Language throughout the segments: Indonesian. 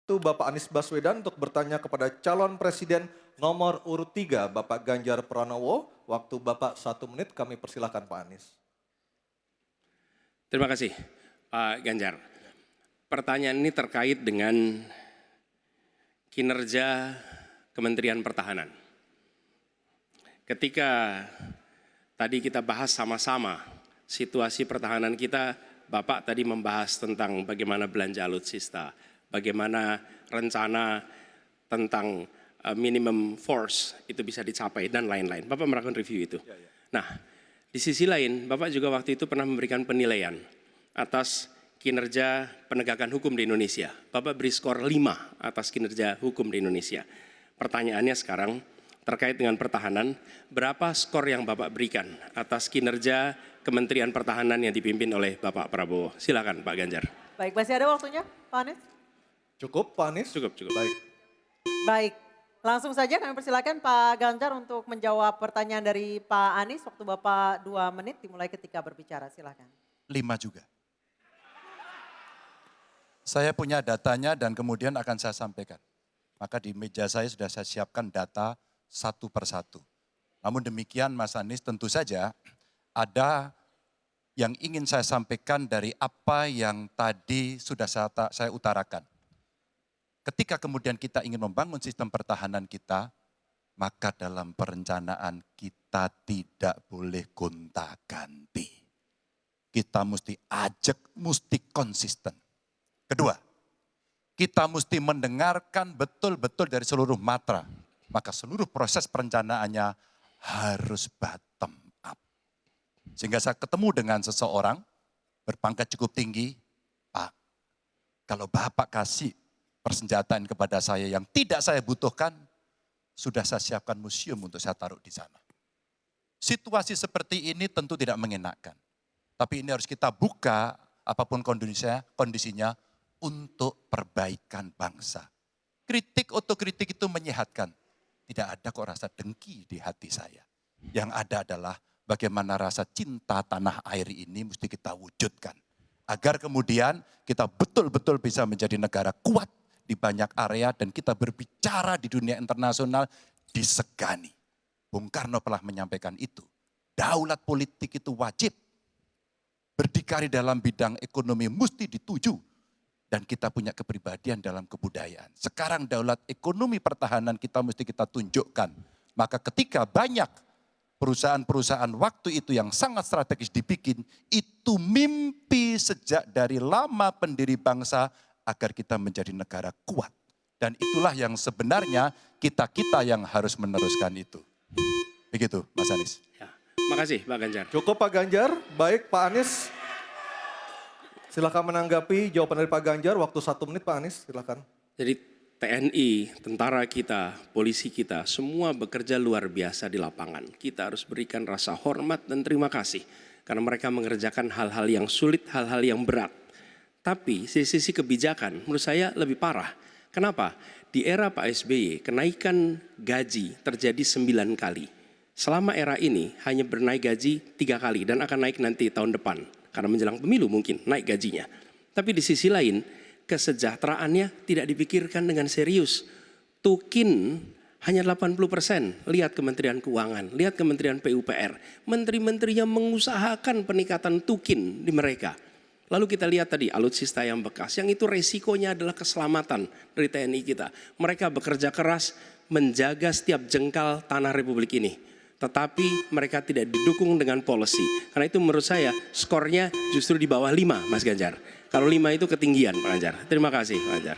Waktu Bapak Anies Baswedan untuk bertanya kepada calon presiden nomor urut 3, Bapak Ganjar Pranowo. Waktu Bapak 1 menit, kami persilahkan Pak Anies. Terima kasih Pak Ganjar. Pertanyaan ini terkait dengan kinerja Kementerian Pertahanan. Ketika tadi kita bahas sama-sama situasi pertahanan kita, Bapak tadi membahas tentang bagaimana belanja alutsista, bagaimana rencana tentang minimum force itu bisa dicapai dan lain-lain. Bapak melakukan review itu. Nah, di sisi lain Bapak juga waktu itu pernah memberikan penilaian atas kinerja penegakan hukum di Indonesia. Bapak beri skor 5 atas kinerja hukum di Indonesia. Pertanyaannya sekarang terkait dengan pertahanan, berapa skor yang Bapak berikan atas kinerja Kementerian Pertahanan yang dipimpin oleh Bapak Prabowo? Silakan Pak Ganjar. Baik, masih ada waktunya Pak Anies? Cukup Pak Anies? Cukup. Baik. Baik, langsung saja kami persilakan Pak Ganjar untuk menjawab pertanyaan dari Pak Anies. Waktu Bapak 2 menit dimulai ketika berbicara, silakan. 5 juga. Saya punya datanya dan kemudian akan saya sampaikan. Maka di meja saya sudah saya siapkan data satu persatu. Namun demikian Mas Anies, tentu saja ada yang ingin saya sampaikan dari apa yang tadi sudah saya utarakan. Ketika kemudian kita ingin membangun sistem pertahanan kita, maka dalam perencanaan kita tidak boleh gonta-ganti. Kita mesti ajak, mesti konsisten. Kedua, kita mesti mendengarkan betul-betul dari seluruh matra. Maka seluruh proses perencanaannya harus bottom up. Sehingga saya ketemu dengan seseorang berpangkat cukup tinggi, Pak, kalau Bapak kasih persenjataan kepada saya yang tidak saya butuhkan, sudah saya siapkan museum untuk saya taruh di sana. Situasi seperti ini tentu tidak mengenakan. Tapi ini harus kita buka apapun kondisinya untuk perbaikan bangsa. Kritik otokritik itu menyehatkan. Tidak ada kok rasa dengki di hati saya. Yang ada adalah bagaimana rasa cinta tanah air ini mesti kita wujudkan. Agar kemudian kita betul-betul bisa menjadi negara kuat di banyak area dan kita berbicara di dunia internasional disegani. Bung Karno pernah menyampaikan itu. Daulat politik itu wajib. Berdikari dalam bidang ekonomi mesti dituju. Dan kita punya kepribadian dalam kebudayaan. Sekarang daulat ekonomi pertahanan kita mesti kita tunjukkan. Maka ketika banyak perusahaan-perusahaan waktu itu yang sangat strategis dibikin, itu mimpi sejak dari lama pendiri bangsa agar kita menjadi negara kuat. Dan itulah yang sebenarnya kita-kita yang harus meneruskan itu. Begitu Mas Anies. Ya, makasih Pak Ganjar. Cukup Pak Ganjar. Baik Pak Anies. Silakan menanggapi jawaban dari Pak Ganjar. Waktu 1 menit Pak Anies, silakan. Jadi TNI, tentara kita, polisi kita, semua bekerja luar biasa di lapangan. Kita harus berikan rasa hormat dan terima kasih. Karena mereka mengerjakan hal-hal yang sulit, hal-hal yang berat. Tapi sisi kebijakan menurut saya lebih parah. Kenapa? Di era Pak SBY, kenaikan gaji terjadi 9 kali. Selama era ini hanya bernaik gaji 3 kali dan akan naik nanti tahun depan. Karena menjelang pemilu mungkin naik gajinya. Tapi di sisi lain kesejahteraannya tidak dipikirkan dengan serius. Tukin hanya 80%. Lihat Kementerian Keuangan, lihat Kementerian PUPR. Menteri-menterinya mengusahakan peningkatan tukin di mereka. Lalu kita lihat tadi alutsista yang bekas. Yang itu resikonya adalah keselamatan dari TNI kita. Mereka bekerja keras menjaga setiap jengkal tanah Republik ini. Tetapi mereka tidak didukung dengan policy. Karena itu menurut saya skornya justru di bawah 5 Mas Ganjar. Kalau 5 itu ketinggian Pak Ganjar. Terima kasih Pak Ganjar.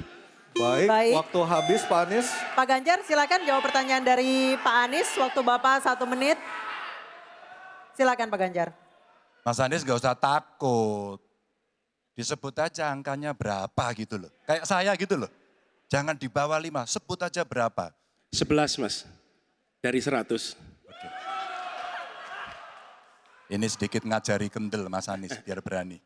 Baik, waktu habis Pak Anies. Pak Ganjar silakan jawab pertanyaan dari Pak Anies. Waktu Bapak 1 menit. Silakan Pak Ganjar. Mas Anies gak usah takut. Disebut aja angkanya berapa gitu loh. Kayak saya gitu loh. Jangan di bawah 5, sebut aja berapa. 11 Mas, dari 100. Ini sedikit ngajari kendel Mas Anies biar berani.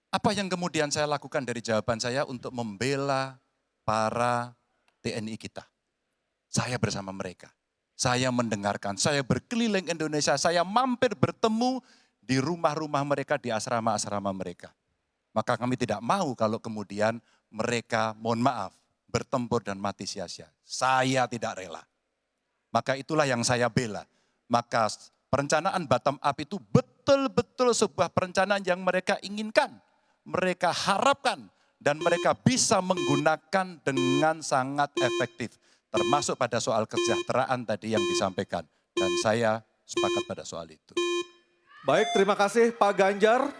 Apa yang kemudian saya lakukan dari jawaban saya untuk membela para TNI kita? Saya bersama mereka. Saya mendengarkan, saya berkeliling Indonesia, saya mampir bertemu di rumah-rumah mereka, di asrama-asrama mereka. Maka kami tidak mau kalau kemudian mereka, mohon maaf, bertempur dan mati sia-sia. Saya tidak rela. Maka itulah yang saya bela. Maka perencanaan bottom up itu betul-betul sebuah perencanaan yang mereka inginkan, mereka harapkan, dan mereka bisa menggunakan dengan sangat efektif. Termasuk pada soal kesejahteraan tadi yang disampaikan. Dan saya sepakat pada soal itu. Baik, terima kasih Pak Ganjar.